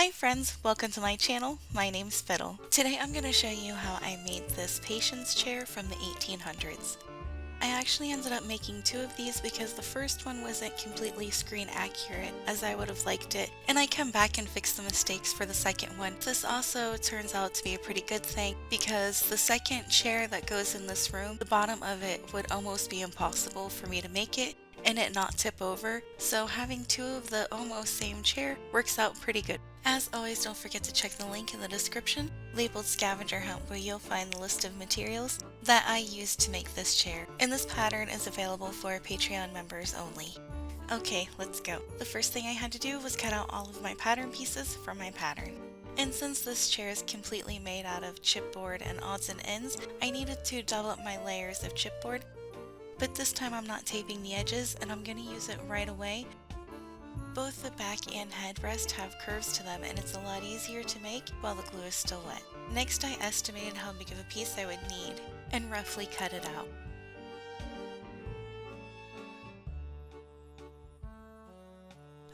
Hi friends, welcome to my channel. My name's Fiddle. Today I'm going to show you how I made this patience chair from the 1800s. I actually ended up making two of these because the first one wasn't completely screen accurate as I would have liked it, and I come back and fix the mistakes for the second one. This also turns out to be a pretty good thing because the second chair that goes in this room, the bottom of it would almost be impossible for me to make it and it not tip over, so having two of the almost same chair works out pretty good. As always, don't forget to check the link in the description labeled Scavenger Hunt where you'll find the list of materials that I used to make this chair. And this pattern is available for Patreon members only. Okay, let's go. The first thing I had to do was cut out all of my pattern pieces from my pattern. And since this chair is completely made out of chipboard and odds and ends, I needed to double up my layers of chipboard. But this time I'm not taping the edges and I'm going to use it right away. Both the back and headrest have curves to them and it's a lot easier to make while the glue is still wet. Next I estimated how big of a piece I would need and roughly cut it out.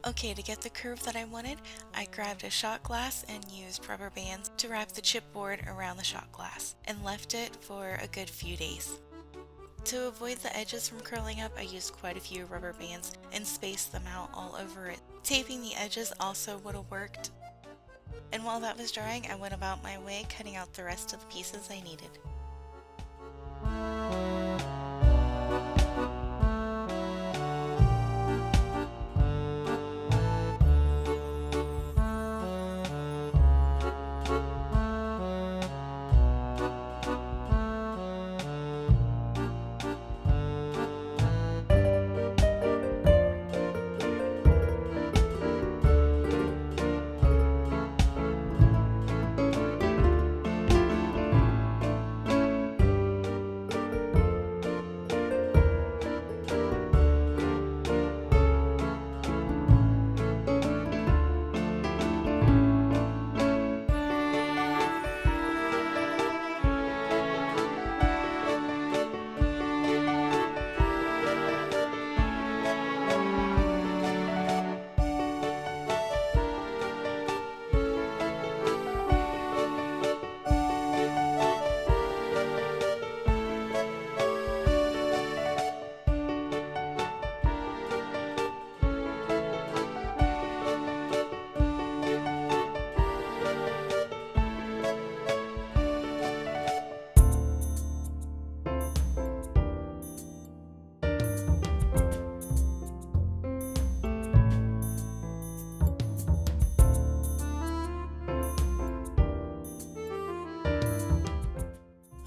Okay, to get the curve that I wanted, I grabbed a shot glass and used rubber bands to wrap the chipboard around the shot glass and left it for a good few days. To avoid the edges from curling up, I used quite a few rubber bands and spaced them out all over it. Taping the edges also would have worked. And while that was drying, I went about my way cutting out the rest of the pieces I needed.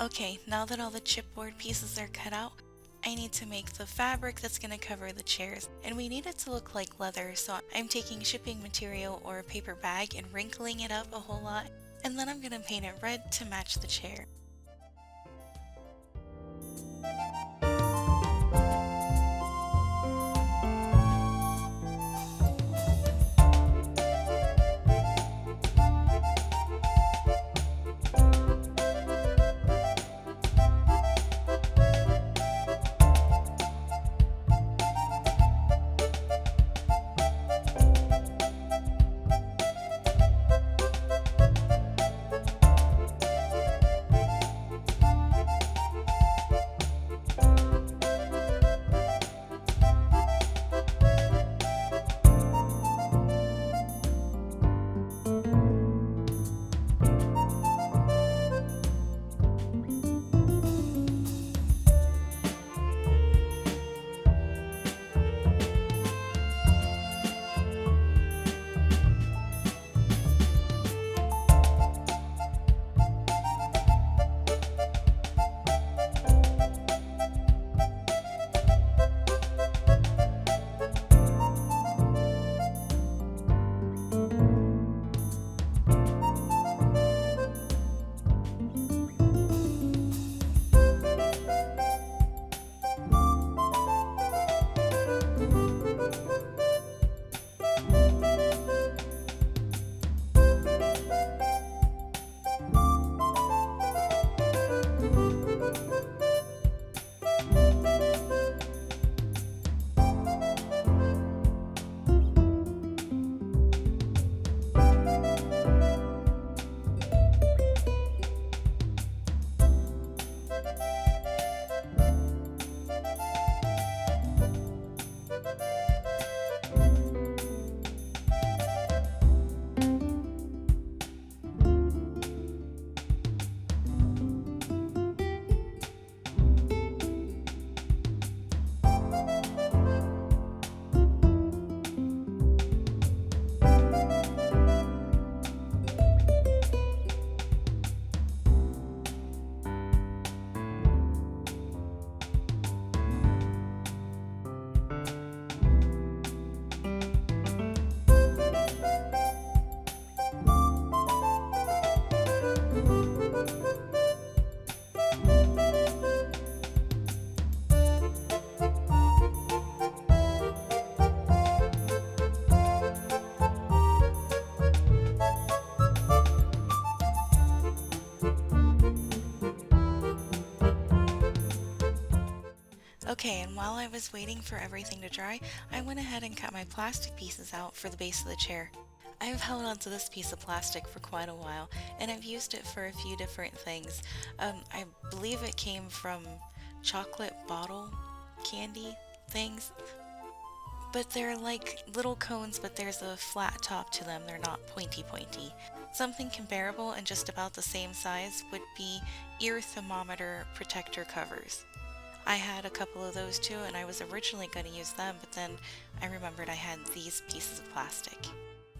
Okay, now that all the chipboard pieces are cut out, I need to make the fabric that's going to cover the chairs, and we need it to look like leather, so I'm taking shipping material or a paper bag and wrinkling it up a whole lot, and then I'm going to paint it red to match the chair. Okay, and while I was waiting for everything to dry, I went ahead and cut my plastic pieces out for the base of the chair. I've held onto this piece of plastic for quite a while, and I've used it for a few different things. I believe it came from chocolate bottle candy things, but they're like little cones, but there's a flat top to them. They're not pointy. Something comparable and just about the same size would be ear thermometer protector covers. I had a couple of those too, and I was originally going to use them, but then I remembered I had these pieces of plastic.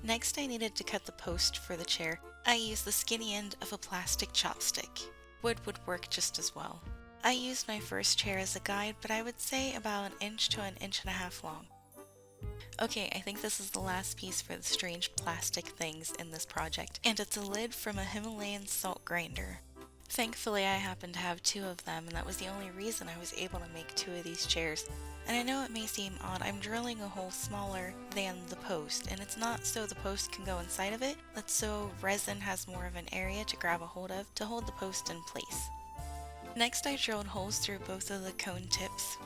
Next, I needed to cut the post for the chair. I used the skinny end of a plastic chopstick. Wood would work just as well. I used my first chair as a guide, but I would say about an inch to an inch and a half long. Okay, I think this is the last piece for the strange plastic things in this project, and it's a lid from a Himalayan salt grinder. Thankfully, I happen to have two of them, and that was the only reason I was able to make two of these chairs. And I know it may seem odd, I'm drilling a hole smaller than the post, and it's not so the post can go inside of it, but so resin has more of an area to grab a hold of to hold the post in place. Next, I drilled holes through both of the cone tips.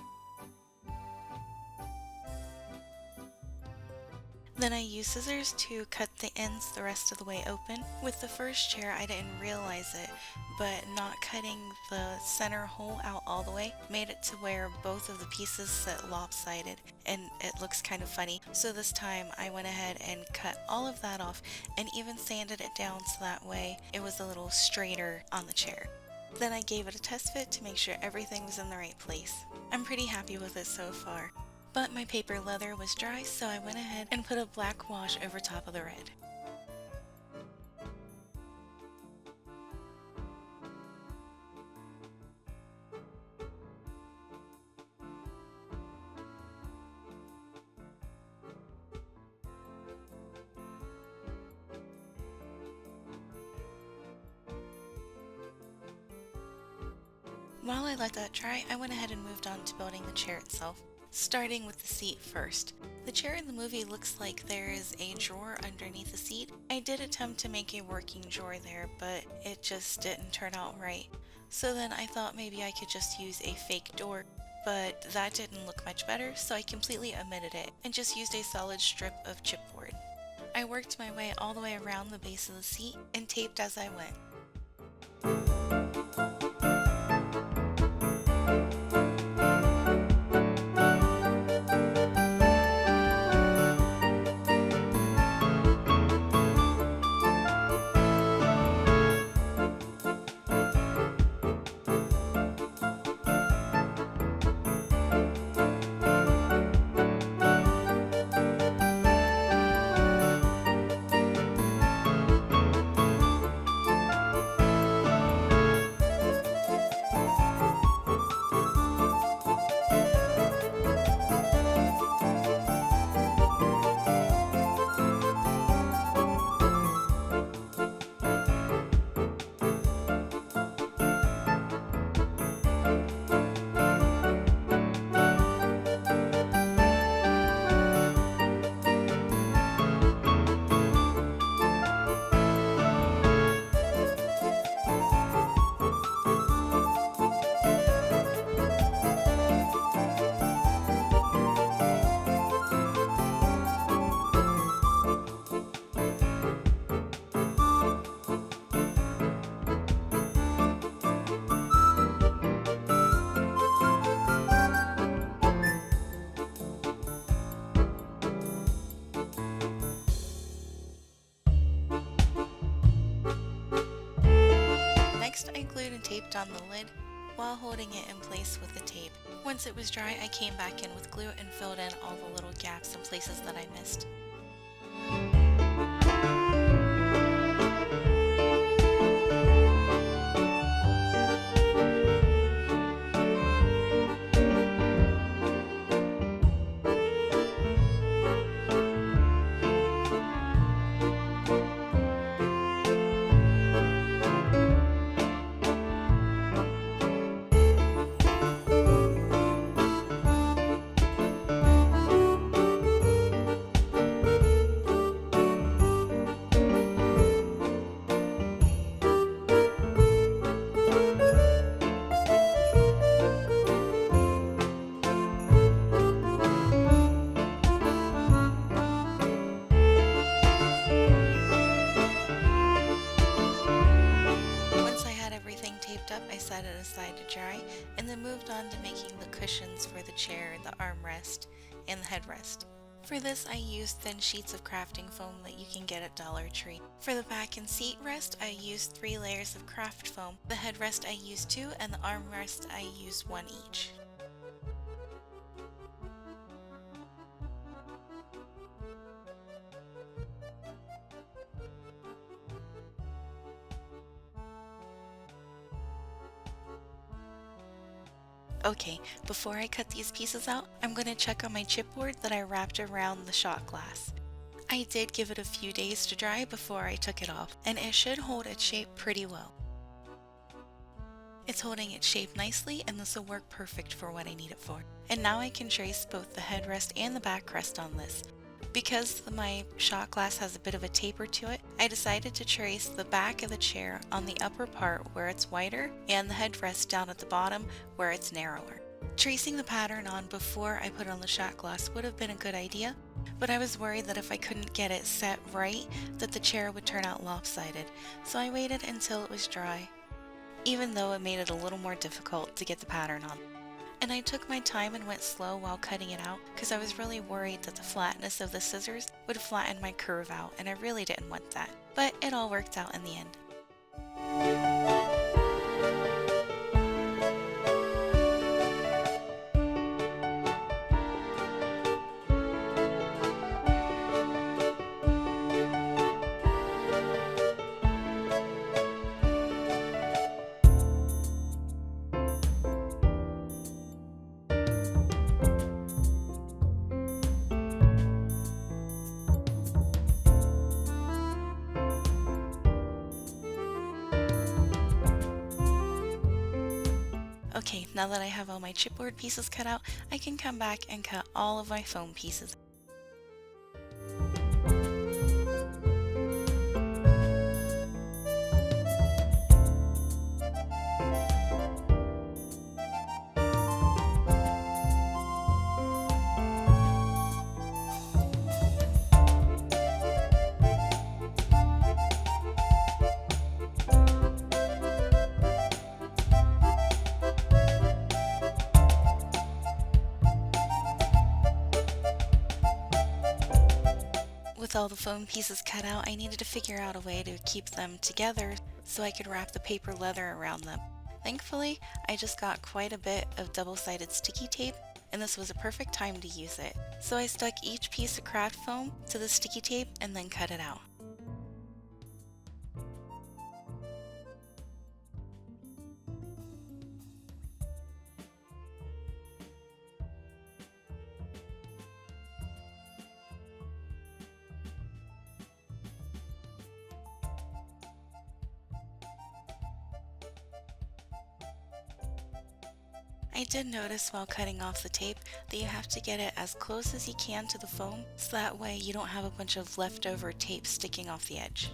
Then I used scissors to cut the ends the rest of the way open. With the first chair, I didn't realize it, but not cutting the center hole out all the way made it to where both of the pieces sit lopsided, and it looks kind of funny. So this time I went ahead and cut all of that off and even sanded it down so that way it was a little straighter on the chair. Then I gave it a test fit to make sure everything was in the right place. I'm pretty happy with it so far. But my paper leather was dry, so I went ahead and put a black wash over top of the red. While I let that dry, I went ahead and moved on to building the chair itself, starting with the seat first. The chair in the movie looks like there is a drawer underneath the seat. I did attempt to make a working drawer there, but it just didn't turn out right. So then I thought maybe I could just use a fake door, but that didn't look much better, so I completely omitted it and just used a solid strip of chipboard. I worked my way all the way around the base of the seat and taped as I went. Next, I glued and taped on the lid while holding it in place with the tape. Once it was dry, I came back in with glue and filled in all the little gaps and places that I missed. set it aside to dry, and then moved on to making the cushions for the chair, the armrest, and the headrest. For this, I used thin sheets of crafting foam that you can get at Dollar Tree. For the back and seat rest, I used 3 layers of craft foam. The headrest I used 2, and the armrest I used 1 each. Okay, before I cut these pieces out, I'm going to check on my chipboard that I wrapped around the shot glass. I did give it a few days to dry before I took it off, and it should hold its shape pretty well. It's holding its shape nicely, and this will work perfect for what I need it for. And now I can trace both the headrest and the backrest on this. Because my shot glass has a bit of a taper to it, I decided to trace the back of the chair on the upper part where it's wider and the headrest down at the bottom where it's narrower. Tracing the pattern on before I put on the shot glass would have been a good idea, but I was worried that if I couldn't get it set right, that the chair would turn out lopsided, so I waited until it was dry, even though it made it a little more difficult to get the pattern on. And I took my time and went slow while cutting it out because I was really worried that the flatness of the scissors would flatten my curve out, and I really didn't want that. But it all worked out in the end. Okay, now that I have all my chipboard pieces cut out, I can come back and cut all of my foam pieces. With all the foam pieces cut out, I needed to figure out a way to keep them together so I could wrap the paper leather around them. Thankfully, I just got quite a bit of double-sided sticky tape, and this was a perfect time to use it. So I stuck each piece of craft foam to the sticky tape and then cut it out. I did notice while cutting off the tape that you have to get it as close as you can to the foam, so that way you don't have a bunch of leftover tape sticking off the edge.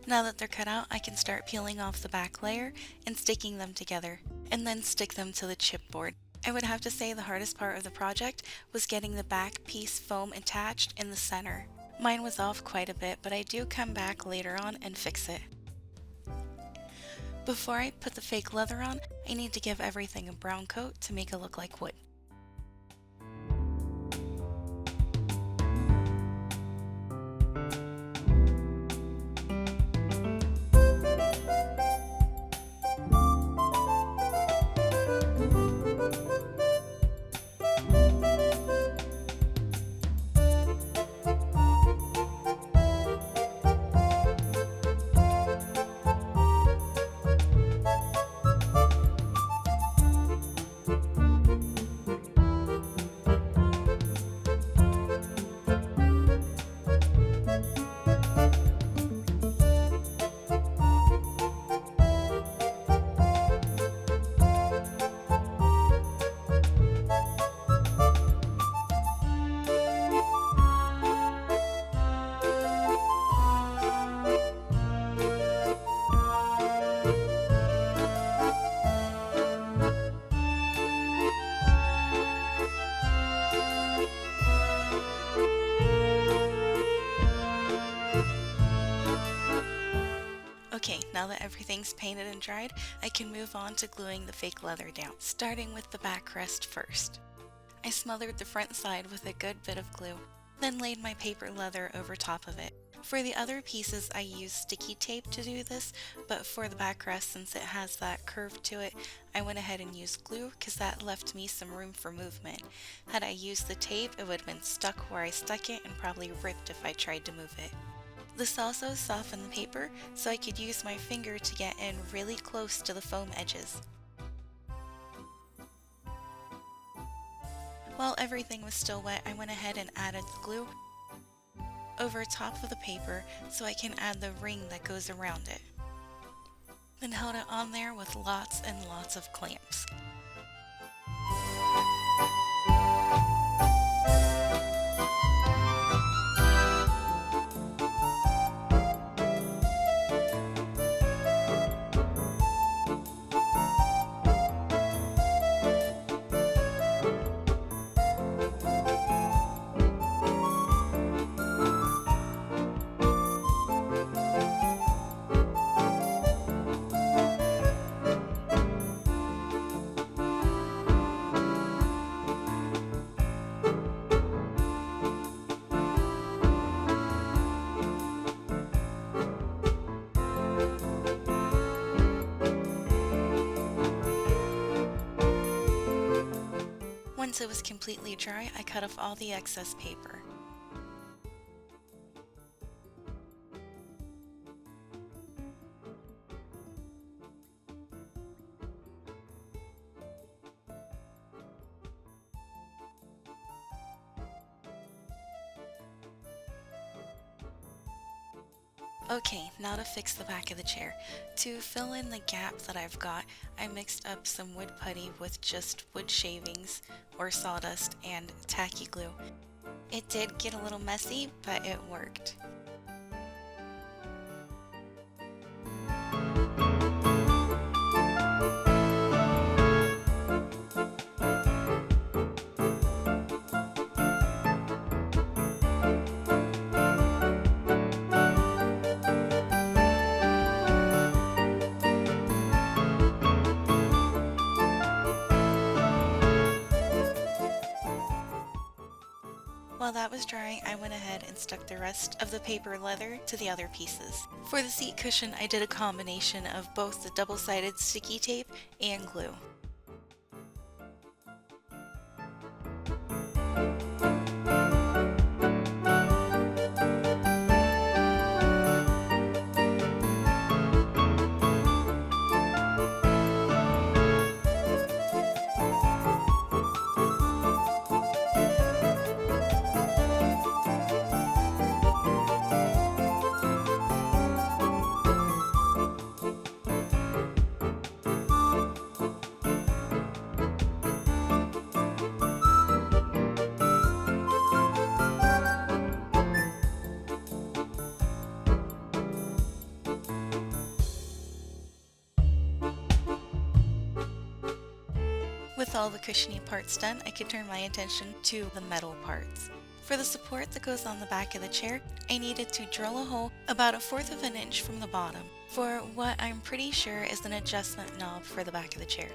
Now that they're cut out, I can start peeling off the back layer and sticking them together, and then stick them to the chipboard. I would have to say the hardest part of the project was getting the back piece foam attached in the center. Mine was off quite a bit, but I do come back later on and fix it. Before I put the fake leather on, I need to give everything a brown coat to make it look like wood. that everything's painted and dried, I can move on to gluing the fake leather down, starting with the backrest first. I smothered the front side with a good bit of glue, then laid my paper leather over top of it. For the other pieces, I used sticky tape to do this, but for the backrest, since it has that curve to it, I went ahead and used glue because that left me some room for movement. Had I used the tape, it would have been stuck where I stuck it and probably ripped if I tried to move it. This also softened the paper so I could use my finger to get in really close to the foam edges. While everything was still wet, I went ahead and added the glue over top of the paper so I can add the ring that goes around it. Then held it on there with lots and lots of clamps. Once it was completely dry, I cut off all the excess paper. Okay, now to fix the back of the chair. To fill in the gap that I've got, I mixed up some wood putty with just wood shavings or sawdust and tacky glue. It did get a little messy, but it worked. While that was drying, I went ahead and stuck the rest of the paper leather to the other pieces. For the seat cushion, I did a combination of both the double-sided sticky tape and glue. With all the cushiony parts done, I could turn my attention to the metal parts. For the support that goes on the back of the chair, I needed to drill a hole about 1/4 of an inch from the bottom for what I'm pretty sure is an adjustment knob for the back of the chair.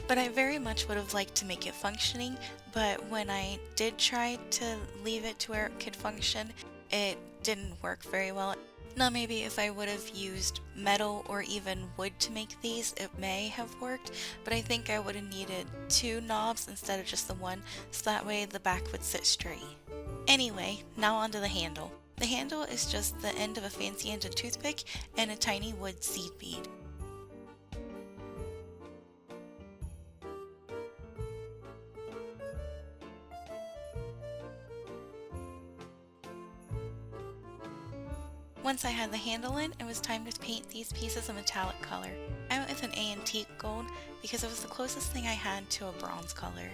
But I very much would have liked to make it functioning, but when I did try to leave it to where it could function, it didn't work very well. Now maybe if I would have used metal or even wood to make these, it may have worked, but I think I would have needed 2 knobs instead of just the one, so that way the back would sit straight. Anyway, now onto the handle. The handle is just the end of a fancy-ended toothpick and a tiny wood seed bead. Once I had the handle in, it was time to paint these pieces a metallic color. I went with an antique gold because it was the closest thing I had to a bronze color.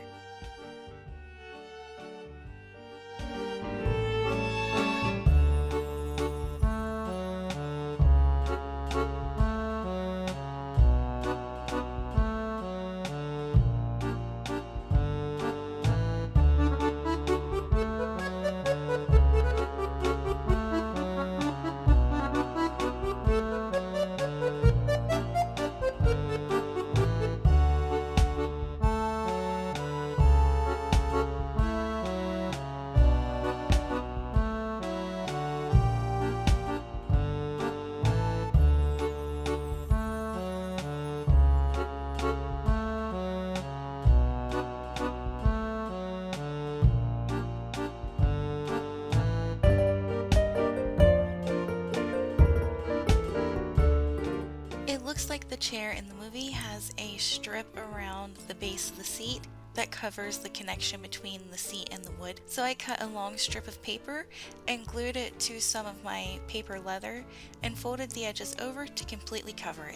the chair in the movie has a strip around the base of the seat that covers the connection between the seat and the wood. So I cut a long strip of paper and glued it to some of my paper leather and folded the edges over to completely cover it.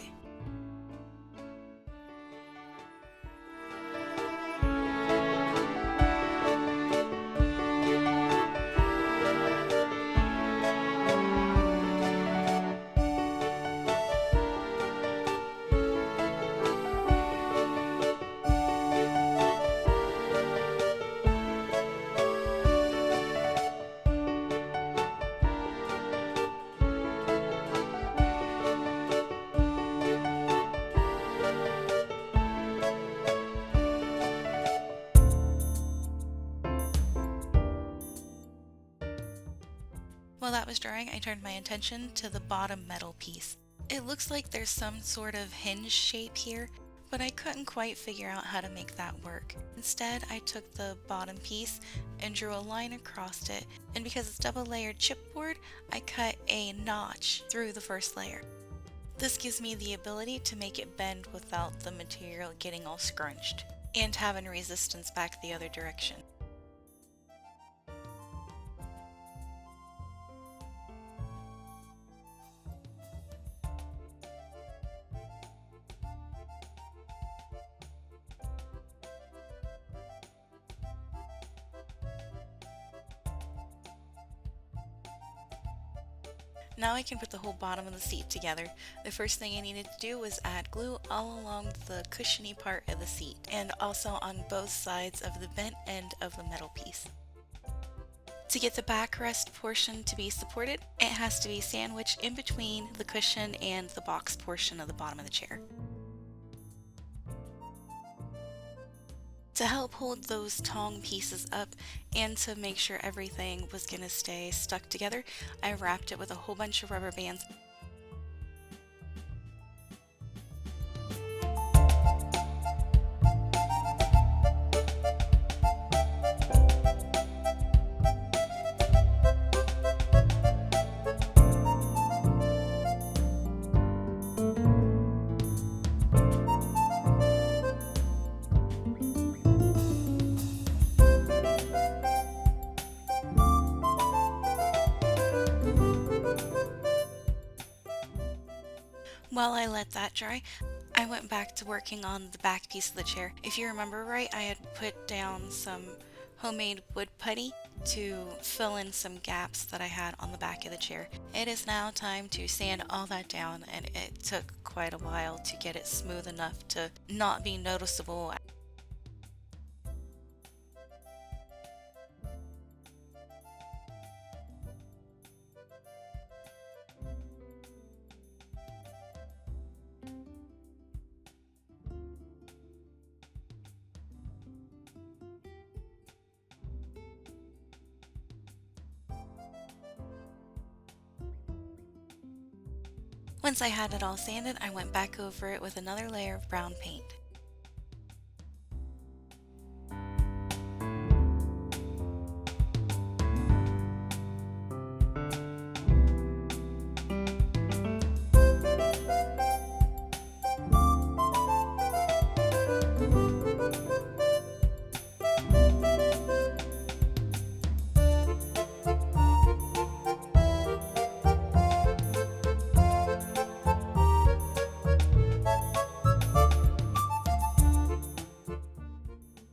While that was drying, I turned my attention to the bottom metal piece. It looks like there's some sort of hinge shape here, but I couldn't quite figure out how to make that work. Instead, I took the bottom piece and drew a line across it, and because it's double layered chipboard, I cut a notch through the first layer. This gives me the ability to make it bend without the material getting all scrunched, and having resistance back the other direction. Now I can put the whole bottom of the seat together. The first thing I needed to do was add glue all along the cushiony part of the seat, and also on both sides of the bent end of the metal piece. To get the backrest portion to be supported, it has to be sandwiched in between the cushion and the box portion of the bottom of the chair. To help hold those tong pieces up and to make sure everything was going to stay stuck together, I wrapped it with a whole bunch of rubber bands. While I let that dry, I went back to working on the back piece of the chair. If you remember right, I had put down some homemade wood putty to fill in some gaps that I had on the back of the chair. It is now time to sand all that down, and it took quite a while to get it smooth enough to not be noticeable. Once I had it all sanded, I went back over it with another layer of brown paint.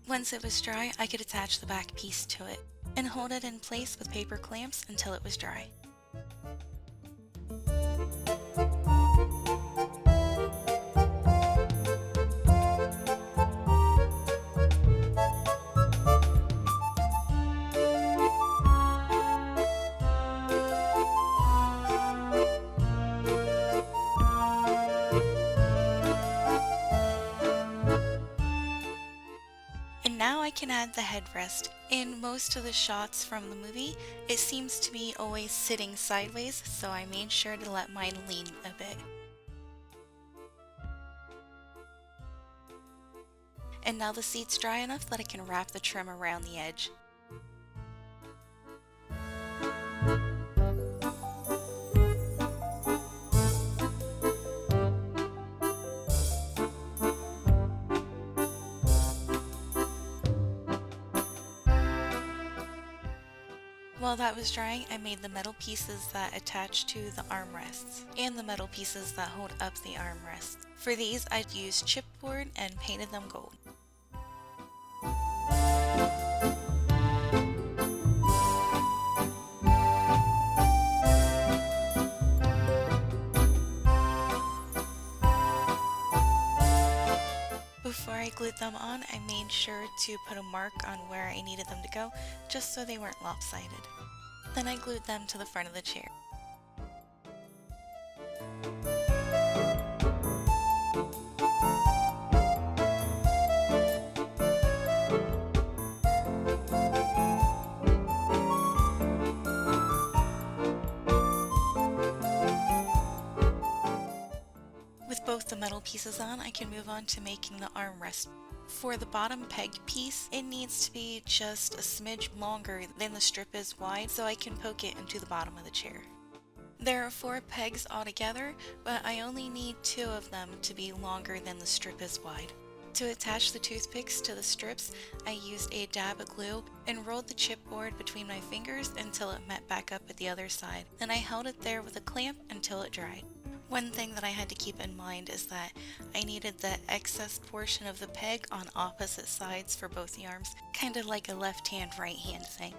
Once it was dry, I could attach the back piece to it and hold it in place with paper clamps until it was dry. And now I can add the headrest. In most of the shots from the movie, it seems to be always sitting sideways, so I made sure to let mine lean a bit. And now the seat's dry enough that I can wrap the trim around the edge. While that was drying, I made the metal pieces that attach to the armrests and the metal pieces that hold up the armrests. For these, I'd used chipboard and painted them gold. Before I glued them on, I made sure to put a mark on where I needed them to go, just so they weren't lopsided. Then I glued them to the front of the chair. With both the metal pieces on, I can move on to making the armrest. For the bottom peg piece, it needs to be just a smidge longer than the strip is wide so I can poke it into the bottom of the chair. There are 4 pegs altogether, but I only need 2 of them to be longer than the strip is wide. To attach the toothpicks to the strips, I used a dab of glue and rolled the chipboard between my fingers until it met back up at the other side. Then I held it there with a clamp until it dried. One thing that I had to keep in mind is that I needed the excess portion of the peg on opposite sides for both the arms, kind of like a left hand, right hand thing.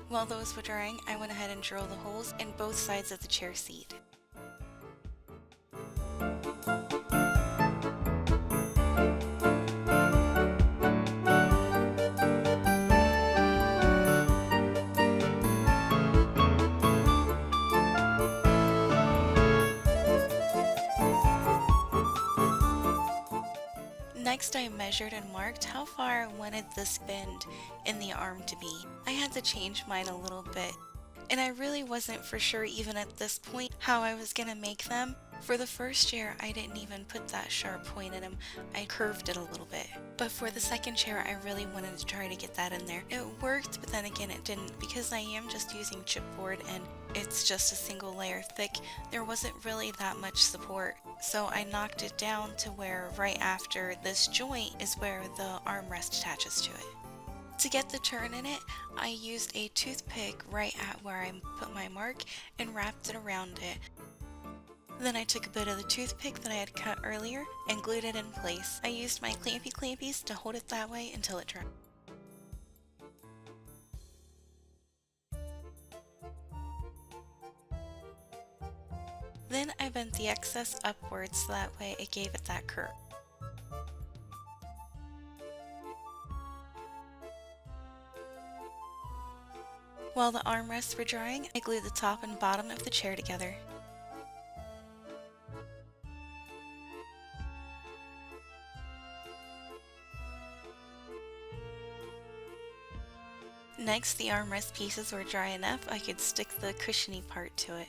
While those were drying, I went ahead and drilled the holes in both sides of the chair seat. Next, I measured and marked how far I wanted this bend in the arm to be. I had to change mine a little bit, and I really wasn't for sure even at this point how I was gonna make them. For the first chair, I didn't even put that sharp point in them. I curved it a little bit. But for the second chair, I really wanted to try to get that in there. It worked, but then again it didn't, because I am just using chipboard and it's just a single layer thick. There wasn't really that much support. So I knocked it down to where right after this joint is where the armrest attaches to it. To get the turn in it, I used a toothpick right at where I put my mark and wrapped it around it. Then I took a bit of the toothpick that I had cut earlier and glued it in place. I used my clampy clampies to hold it that way until it dried. Then I bent the excess upwards so that way it gave it that curve. While the armrests were drying, I glued the top and bottom of the chair together. Next, the armrest pieces were dry enough I could stick the cushiony part to it.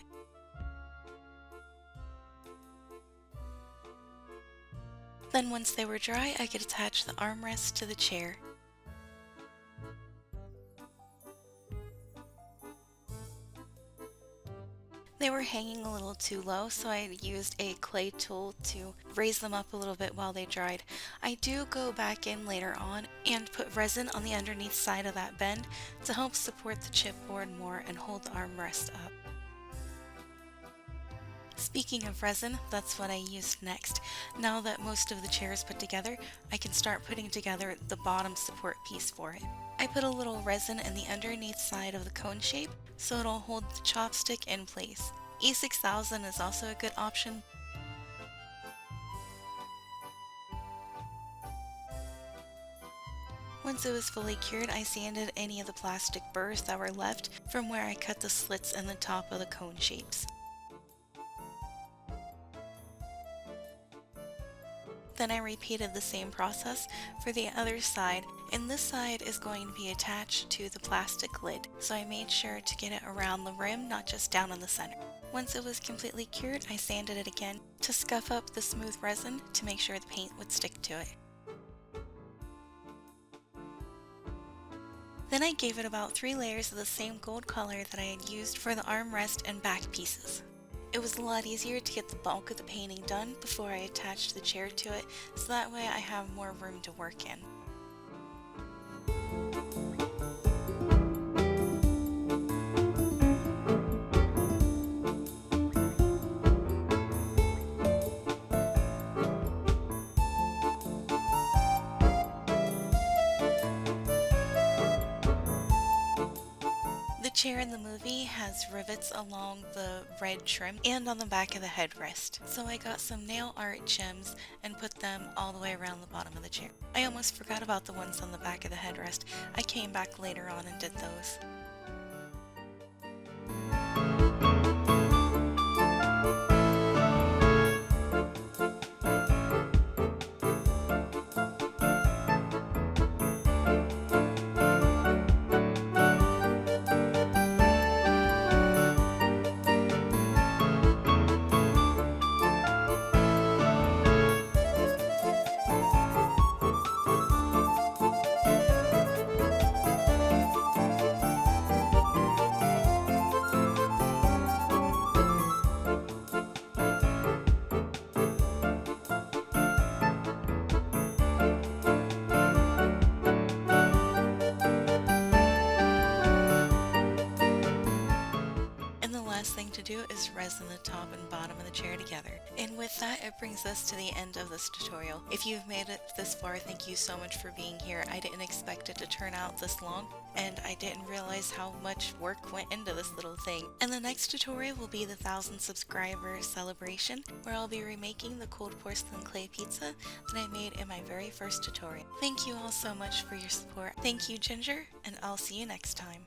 Then once they were dry, I could attach the armrest to the chair. They were hanging a little too low, so I used a clay tool to raise them up a little bit while they dried. I do go back in later on and put resin on the underneath side of that bend to help support the chipboard more and hold the armrest up. Speaking of resin, that's what I used next. Now that most of the chair is put together, I can start putting together the bottom support piece for it. I put a little resin in the underneath side of the cone shape so it'll hold the chopstick in place. E6000 is also a good option. Once it was fully cured, I sanded any of the plastic burrs that were left from where I cut the slits in the top of the cone shapes. Then I repeated the same process for the other side, and this side is going to be attached to the plastic lid, so I made sure to get it around the rim, not just down in the center. Once it was completely cured, I sanded it again to scuff up the smooth resin to make sure the paint would stick to it. Then I gave it about 3 layers of the same gold color that I had used for the armrest and back pieces. It was a lot easier to get the bulk of the painting done before I attached the chair to it, so that way I have more room to work in. The chair in the movie has rivets along the red trim and on the back of the headrest, so I got some nail art gems and put them all the way around the bottom of the chair. I almost forgot about the ones on the back of the headrest. I came back later on and did those. And the last thing to do is resin the top and bottom of the chair together. And with that, it brings us to the end of this tutorial. If you've made it this far, thank you so much for being here. I didn't expect it to turn out this long, and I didn't realize how much work went into this little thing. And the next tutorial will be the 1,000 subscriber celebration, where I'll be remaking the cold porcelain clay pizza that I made in my very first tutorial. Thank you all so much for your support. Thank you, Ginger, and I'll see you next time.